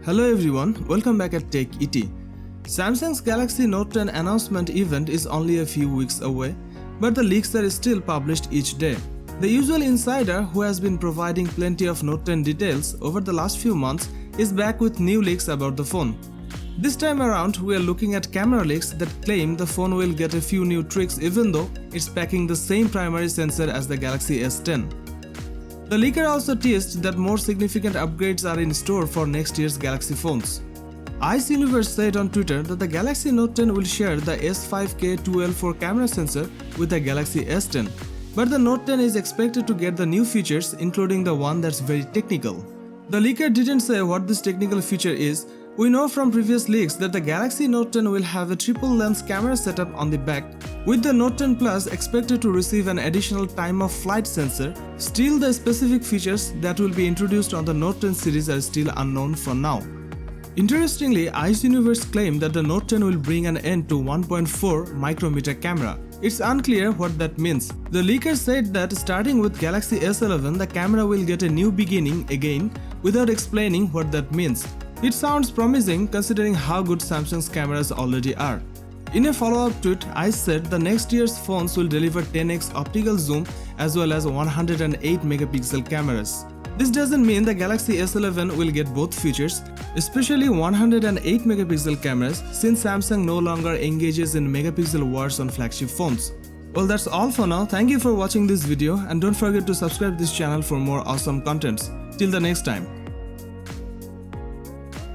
Hello everyone, welcome back at Tech ET. Samsung's Galaxy Note 10 announcement event is only a few weeks away, but the leaks are still published each day. The usual insider who has been providing plenty of Note 10 details over the last few months is back with new leaks about the phone. This time around, we are looking at camera leaks that claim the phone will get a few new tricks even though it's packing the same primary sensor as the Galaxy S10. The leaker also teased that more significant upgrades are in store for next year's Galaxy phones. Ice Universe said on Twitter that the Galaxy Note 10 will share the S5K 2L4 camera sensor with the Galaxy S10, but the Note 10 is expected to get the new features, including the one that's very technical. The leaker didn't say what this technical feature is. We know from previous leaks that the Galaxy Note 10 will have a triple lens camera setup on the back, with the Note 10 Plus expected to receive an additional time of flight sensor. Still, the specific features that will be introduced on the Note 10 series are still unknown for now. Interestingly, Ice Universe claimed that the Note 10 will bring an end to 1.4 micrometer camera. It's unclear what that means. The leaker said that starting with Galaxy S11, the camera will get a new beginning again, without explaining what that means. It sounds promising considering how good Samsung's cameras already are. In a follow-up tweet, Ice said the next year's phones will deliver 10x optical zoom as well as 108 megapixel cameras. This doesn't mean the Galaxy S11 will get both features, especially 108 megapixel cameras, since Samsung no longer engages in megapixel wars on flagship phones. Well, that's all for now. Thank you for watching this video and don't forget to subscribe this channel for more awesome contents. Till the next time.